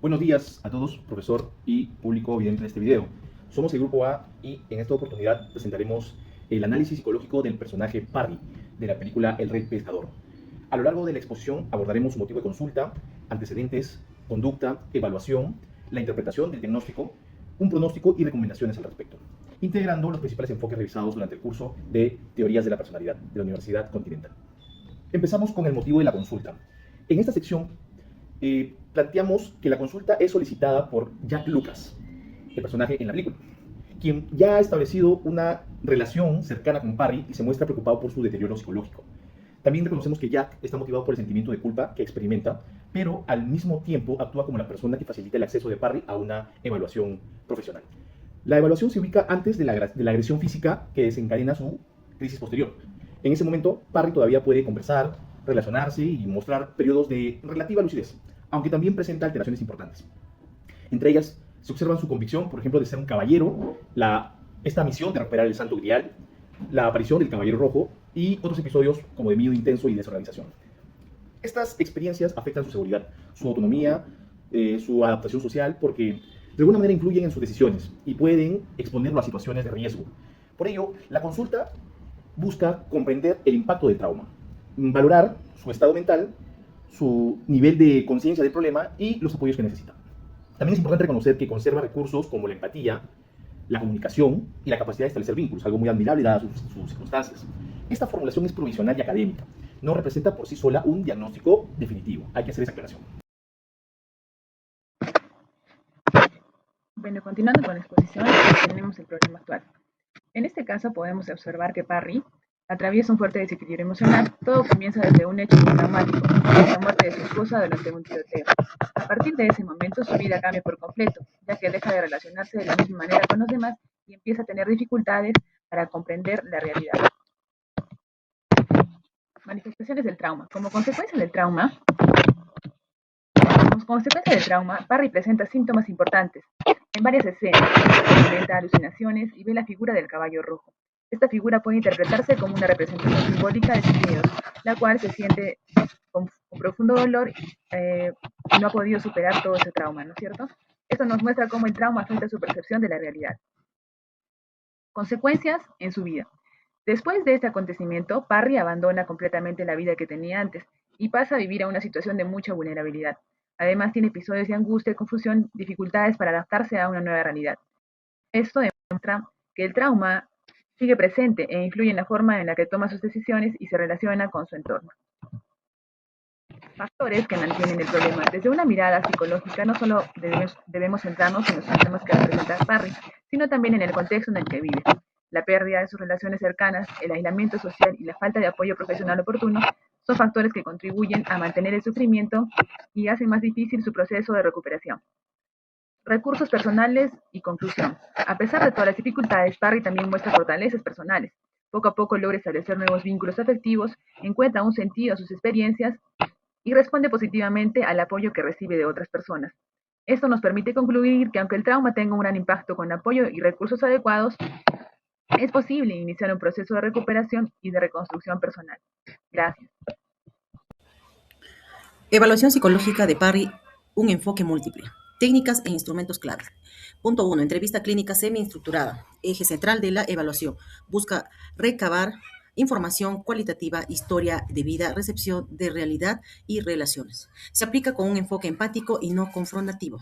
Buenos días a todos, profesor y público vidente de este video. Somos el Grupo A y en esta oportunidad presentaremos el análisis psicológico del personaje Parry de la película El Rey Pescador. A lo largo de la exposición abordaremos su motivo de consulta, antecedentes, conducta, evaluación, la interpretación del diagnóstico, un pronóstico y recomendaciones al respecto, integrando los principales enfoques revisados durante el curso de Teorías de la Personalidad de la Universidad Continental. Empezamos con el motivo de la consulta. En esta sección planteamos que la consulta es solicitada por Jack Lucas, el personaje en la película, quien ya ha establecido una relación cercana con Parry y se muestra preocupado por su deterioro psicológico. También reconocemos que Jack está motivado por el sentimiento de culpa que experimenta, pero al mismo tiempo actúa como la persona que facilita el acceso de Parry a una evaluación profesional. La evaluación se ubica antes de la agresión física que desencadena su crisis posterior. En ese momento, Parry todavía puede conversar, relacionarse y mostrar periodos de relativa lucidez, aunque también presenta alteraciones importantes. Entre ellas, se observa su convicción, por ejemplo, de ser un caballero, esta misión de recuperar el Santo Grial, la aparición del Caballero Rojo y otros episodios como de miedo intenso y desorganización. Estas experiencias afectan su seguridad, su autonomía, su adaptación social, porque de alguna manera influyen en sus decisiones y pueden exponerlo a situaciones de riesgo. Por ello, la consulta busca comprender el impacto del trauma, valorar su estado mental, su nivel de conciencia del problema y los apoyos que necesita. También es importante reconocer que conserva recursos como la empatía, la comunicación y la capacidad de establecer vínculos, algo muy admirable dadas sus circunstancias. Esta formulación es provisional y académica, no representa por sí sola un diagnóstico definitivo. Hay que hacer esa aclaración. Bueno, continuando con la exposición, tenemos el problema actual. En este caso podemos observar que Parry atraviesa un fuerte desequilibrio emocional. Todo comienza desde un hecho muy traumático, la muerte de su esposa durante un tiroteo. A partir de ese momento su vida cambia por completo, ya que deja de relacionarse de la misma manera con los demás y empieza a tener dificultades para comprender la realidad. Manifestaciones del trauma. Como consecuencia del trauma, Parry presenta síntomas importantes. En varias escenas, experimenta alucinaciones y ve la figura del caballo rojo. Esta figura puede interpretarse como una representación simbólica de sus miedos, la cual se siente con profundo dolor y no ha podido superar todo ese trauma, ¿no es cierto? Esto nos muestra cómo el trauma afecta su percepción de la realidad. Consecuencias en su vida. Después de este acontecimiento, Parry abandona completamente la vida que tenía antes y pasa a vivir a una situación de mucha vulnerabilidad. Además, tiene episodios de angustia, confusión, dificultades para adaptarse a una nueva realidad. Esto demuestra que el trauma sigue presente e influye en la forma en la que toma sus decisiones y se relaciona con su entorno. Factores que mantienen el problema. Desde una mirada psicológica, no solo debemos centrarnos en los síntomas que representa Parry, sino también en el contexto en el que vive. La pérdida de sus relaciones cercanas, el aislamiento social y la falta de apoyo profesional oportuno son factores que contribuyen a mantener el sufrimiento y hacen más difícil su proceso de recuperación. Recursos personales y conclusión. A pesar de todas las dificultades, Parry también muestra fortalezas personales. Poco a poco logra establecer nuevos vínculos afectivos, encuentra un sentido a sus experiencias y responde positivamente al apoyo que recibe de otras personas. Esto nos permite concluir que aunque el trauma tenga un gran impacto con apoyo y recursos adecuados, es posible iniciar un proceso de recuperación y de reconstrucción personal. Gracias. Evaluación psicológica de Parry, un enfoque múltiple. Técnicas e instrumentos claves. Punto 1. Entrevista clínica semi-estructurada. Eje central de la evaluación. Busca recabar información cualitativa, historia de vida, recepción de realidad y relaciones. Se aplica con un enfoque empático y no confrontativo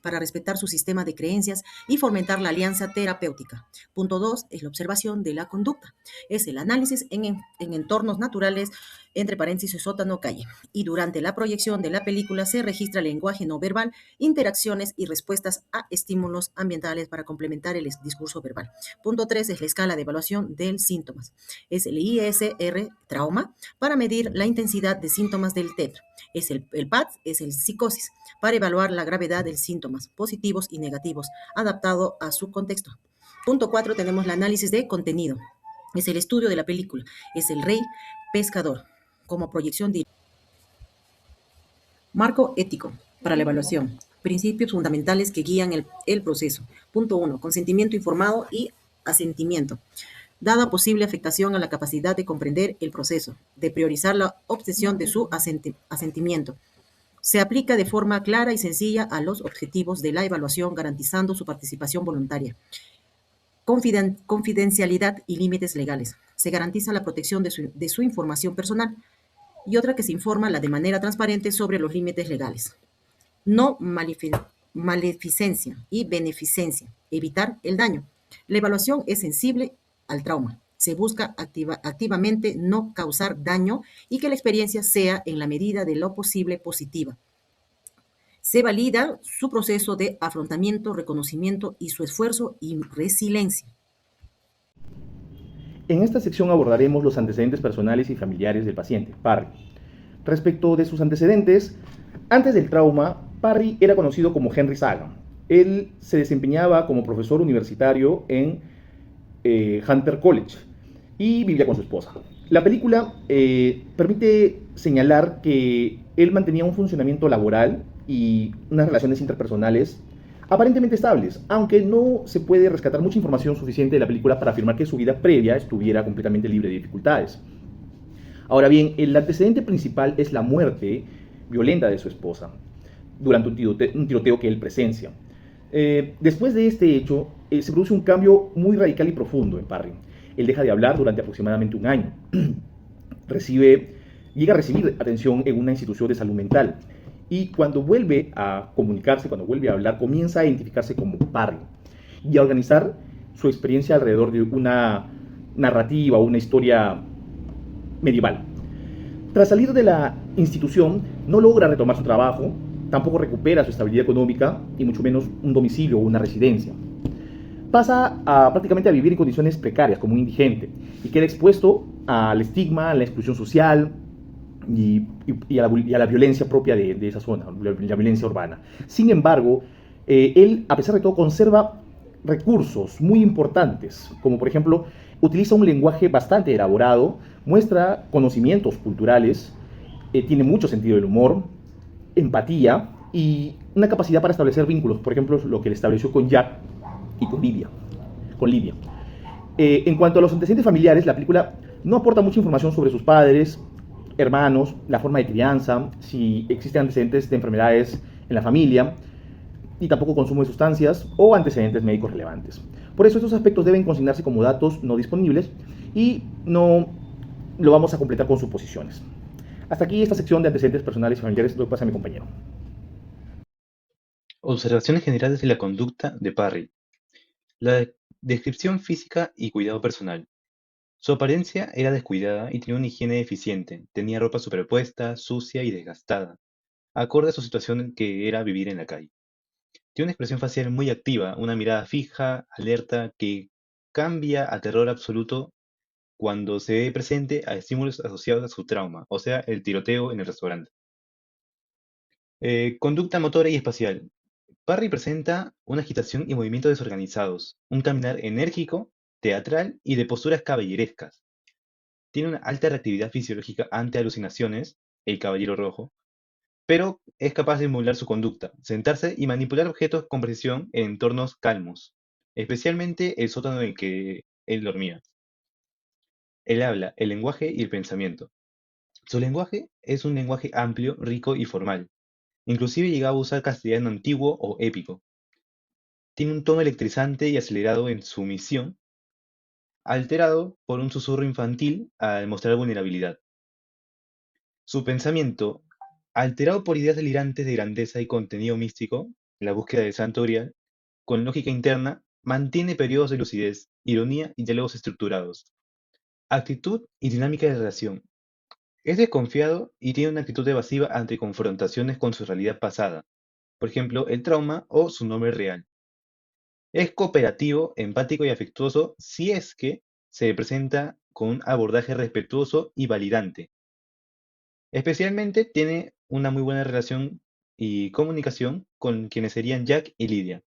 para respetar su sistema de creencias y fomentar la alianza terapéutica. Punto 2 es la observación de la conducta. Es el análisis en entornos naturales, entre paréntesis, sótano, calle. Y durante la proyección de la película se registra el lenguaje no verbal, interacciones y respuestas a estímulos ambientales para complementar el discurso verbal. Punto 3 es la escala de evaluación del síntomas. Es el ISR, trauma, para medir la intensidad de síntomas del TETR. Es el PATS, es el psicosis, para evaluar la gravedad de síntomas positivos y negativos, adaptado a su contexto. Punto 4 tenemos el análisis de contenido. Es el estudio de la película. Es el Rey Pescador, como proyección directa. Marco ético para la evaluación. Principios fundamentales que guían el proceso. Punto 1. Consentimiento informado y asentimiento. Dada posible afectación a la capacidad de comprender el proceso, de priorizar la obtención de su asentimiento Se aplica de forma clara y sencilla a los objetivos de la evaluación, garantizando su participación voluntaria. Confidencialidad y límites legales. Se garantiza la protección de su información personal. Y otra que se informa de manera transparente sobre los límites legales. No maleficencia y beneficencia. Evitar el daño. La evaluación es sensible al trauma. Se busca activamente no causar daño y que la experiencia sea, en la medida de lo posible, positiva. Se valida su proceso de afrontamiento, reconocimiento y su esfuerzo y resiliencia. En esta sección abordaremos los antecedentes personales y familiares del paciente, Parry. Respecto de sus antecedentes, antes del trauma, Parry era conocido como Henry Sagan. Él se desempeñaba como profesor universitario en Hunter College y vivía con su esposa. La película permite señalar que él mantenía un funcionamiento laboral y unas relaciones interpersonales aparentemente estables, aunque no se puede rescatar mucha información suficiente de la película para afirmar que su vida previa estuviera completamente libre de dificultades. Ahora bien, el antecedente principal es la muerte violenta de su esposa durante un tiroteo que él presencia. Después de este hecho, se produce un cambio muy radical y profundo en Parry. Él deja de hablar durante aproximadamente un año. Llega a recibir atención en una institución de salud mental. Y cuando vuelve a comunicarse, cuando vuelve a hablar, comienza a identificarse como Parry y a organizar su experiencia alrededor de una narrativa o una historia medieval. Tras salir de la institución, no logra retomar su trabajo, tampoco recupera su estabilidad económica y mucho menos un domicilio o una residencia. Pasa prácticamente a vivir en condiciones precarias como un indigente y queda expuesto al estigma, a la exclusión social y a la violencia propia de esa zona, la violencia urbana. Sin embargo, él, a pesar de todo, conserva recursos muy importantes, como por ejemplo, utiliza un lenguaje bastante elaborado, muestra conocimientos culturales, tiene mucho sentido del humor, empatía y una capacidad para establecer vínculos, por ejemplo, lo que le estableció con Jack y con Livia. En cuanto a los antecedentes familiares, la película no aporta mucha información sobre sus padres, hermanos, la forma de crianza, si existen antecedentes de enfermedades en la familia, y tampoco consumo de sustancias o antecedentes médicos relevantes. Por eso estos aspectos deben consignarse como datos no disponibles y no lo vamos a completar con suposiciones. Hasta aquí esta sección de antecedentes personales y familiares. Doy paso a mi compañero. Observaciones generales de la conducta de Parry. La descripción física y cuidado personal. Su apariencia era descuidada y tenía una higiene deficiente. Tenía ropa superpuesta, sucia y desgastada, acorde a su situación que era vivir en la calle. Tiene una expresión facial muy activa, una mirada fija, alerta, que cambia a terror absoluto cuando se ve presente a estímulos asociados a su trauma, o sea, el tiroteo en el restaurante. Conducta motora y espacial. Parry presenta una agitación y movimientos desorganizados, un caminar enérgico, teatral y de posturas caballerescas. Tiene una alta reactividad fisiológica ante alucinaciones, el caballero rojo, pero es capaz de emular su conducta, sentarse y manipular objetos con precisión en entornos calmos, especialmente el sótano en el que él dormía. Él habla, el lenguaje y el pensamiento. Su lenguaje es un lenguaje amplio, rico y formal. Inclusive llegaba a usar castellano antiguo o épico. Tiene un tono electrizante y acelerado en su misión, alterado por un susurro infantil al mostrar vulnerabilidad. Su pensamiento, alterado por ideas delirantes de grandeza y contenido místico, la búsqueda del santo grial, con lógica interna, mantiene periodos de lucidez, ironía y diálogos estructurados. Actitud y dinámica de relación. Es desconfiado y tiene una actitud evasiva ante confrontaciones con su realidad pasada, por ejemplo, el trauma o su nombre real. Es cooperativo, empático y afectuoso si es que se presenta con un abordaje respetuoso y validante. Especialmente tiene una muy buena relación y comunicación con quienes serían Jack y Lydia.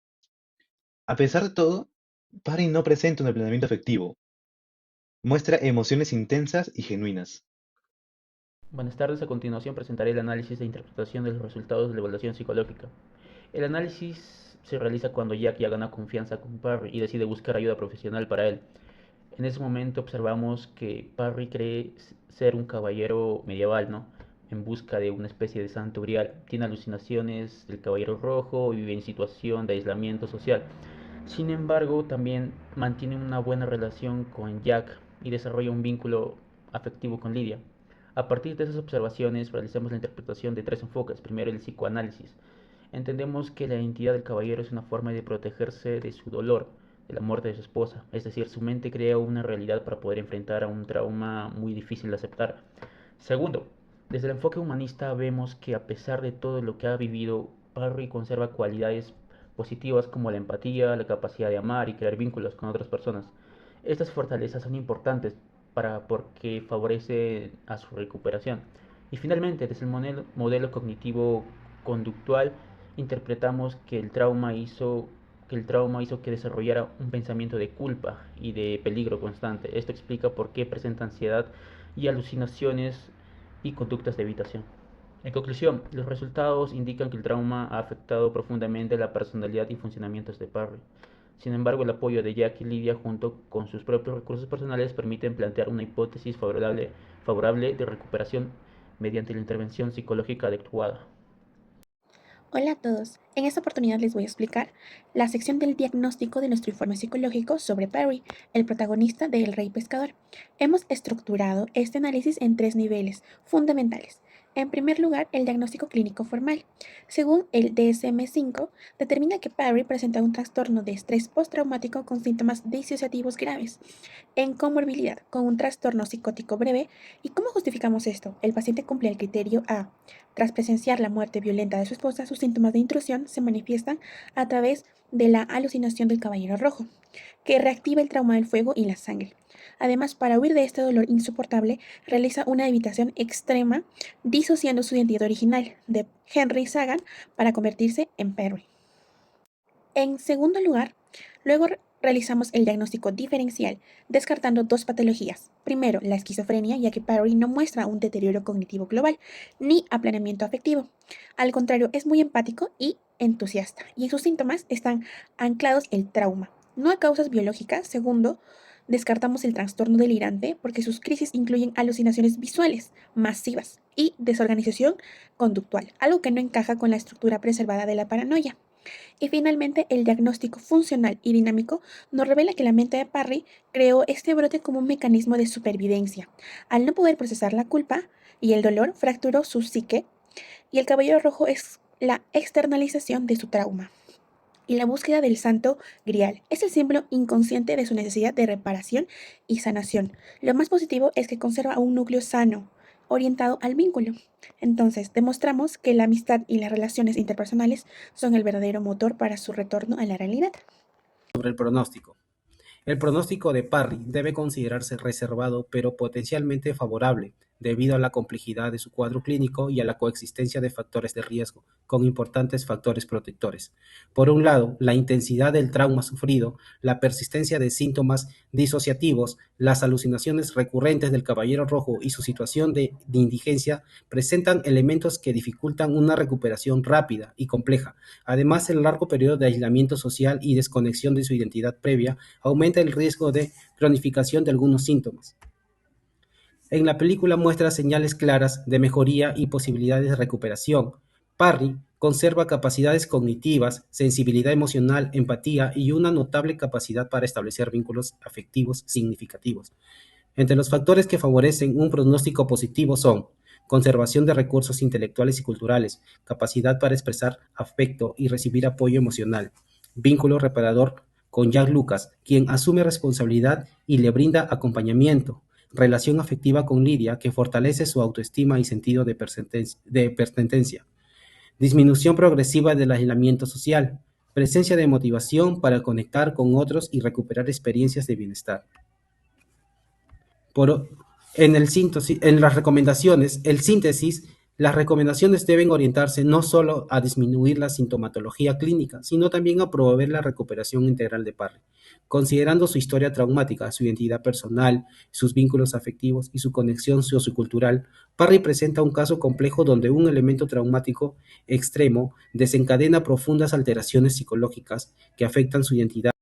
A pesar de todo, Parry no presenta un aplanamiento afectivo, muestra emociones intensas y genuinas. Buenas tardes, a continuación presentaré el análisis e interpretación de los resultados de la evaluación psicológica. El análisis se realiza cuando Jack ya gana confianza con Parry y decide buscar ayuda profesional para él. En ese momento observamos que Parry cree ser un caballero medieval, ¿no? en busca de una especie de santo grial. Tiene alucinaciones del Caballero Rojo y vive en situación de aislamiento social. Sin embargo, también mantiene una buena relación con Jack y desarrolla un vínculo afectivo con Lydia. A partir de esas observaciones realizamos la interpretación de tres enfoques. Primero, el psicoanálisis. Entendemos que la identidad del caballero es una forma de protegerse de su dolor, de la muerte de su esposa. Es decir, su mente crea una realidad para poder enfrentar a un trauma muy difícil de aceptar. Segundo, desde el enfoque humanista vemos que a pesar de todo lo que ha vivido, Parry conserva cualidades positivas como la empatía, la capacidad de amar y crear vínculos con otras personas. Estas fortalezas son importantes porque favorecen a su recuperación. Y finalmente, desde el modelo cognitivo conductual, interpretamos que el trauma hizo que desarrollara un pensamiento de culpa y de peligro constante. Esto explica por qué presenta ansiedad y alucinaciones y conductas de evitación. En conclusión, los resultados indican que el trauma ha afectado profundamente la personalidad y funcionamientos de Parry. Sin embargo, el apoyo de Jack y Lydia junto con sus propios recursos personales permiten plantear una hipótesis favorable de recuperación mediante la intervención psicológica adecuada. Hola a todos. En esta oportunidad les voy a explicar la sección del diagnóstico de nuestro informe psicológico sobre Parry, el protagonista de El Rey Pescador. Hemos estructurado este análisis en tres niveles fundamentales. En primer lugar, el diagnóstico clínico formal. Según el DSM-5, determina que Parry presenta un trastorno de estrés postraumático con síntomas disociativos graves, en comorbilidad con un trastorno psicótico breve. ¿Y cómo justificamos esto? El paciente cumple el criterio A. Tras presenciar la muerte violenta de su esposa, sus síntomas de intrusión se manifiestan a través de la alucinación del Caballero Rojo, que reactiva el trauma del fuego y la sangre. Además, para huir de este dolor insoportable, realiza una evitación extrema, disociando su identidad original de Henry Sagan para convertirse en Parry. En segundo lugar, luego realizamos el diagnóstico diferencial, descartando dos patologías. Primero, la esquizofrenia, ya que Parry no muestra un deterioro cognitivo global ni aplanamiento afectivo. Al contrario, es muy empático y entusiasta, y en sus síntomas están anclados el trauma, no a causas biológicas. Segundo, descartamos el trastorno delirante porque sus crisis incluyen alucinaciones visuales masivas y desorganización conductual, algo que no encaja con la estructura preservada de la paranoia. Y finalmente, el diagnóstico funcional y dinámico nos revela que la mente de Parry creó este brote como un mecanismo de supervivencia. Al no poder procesar la culpa y el dolor, fracturó su psique, y el Caballero Rojo es la externalización de su trauma. Y la búsqueda del santo grial es el símbolo inconsciente de su necesidad de reparación y sanación. Lo más positivo es que conserva un núcleo sano, orientado al vínculo. Entonces, demostramos que la amistad y las relaciones interpersonales son el verdadero motor para su retorno a la realidad. Sobre el pronóstico. El pronóstico de Parry debe considerarse reservado pero potencialmente favorable, debido a la complejidad de su cuadro clínico y a la coexistencia de factores de riesgo, con importantes factores protectores. Por un lado, la intensidad del trauma sufrido, la persistencia de síntomas disociativos, las alucinaciones recurrentes del Caballero Rojo y su situación de indigencia presentan elementos que dificultan una recuperación rápida y compleja. Además, el largo periodo de aislamiento social y desconexión de su identidad previa aumenta el riesgo de cronificación de algunos síntomas. En la película muestra señales claras de mejoría y posibilidades de recuperación. Parry conserva capacidades cognitivas, sensibilidad emocional, empatía y una notable capacidad para establecer vínculos afectivos significativos. Entre los factores que favorecen un pronóstico positivo son conservación de recursos intelectuales y culturales, capacidad para expresar afecto y recibir apoyo emocional, vínculo reparador con Jack Lucas, quien asume responsabilidad y le brinda acompañamiento, relación afectiva con Lydia, que fortalece su autoestima y sentido de pertenencia, disminución progresiva del aislamiento social, presencia de motivación para conectar con otros y recuperar experiencias de bienestar. En las recomendaciones, las recomendaciones deben orientarse no solo a disminuir la sintomatología clínica, sino también a promover la recuperación integral de Parry. Considerando su historia traumática, su identidad personal, sus vínculos afectivos y su conexión sociocultural, Parry presenta un caso complejo donde un elemento traumático extremo desencadena profundas alteraciones psicológicas que afectan su identidad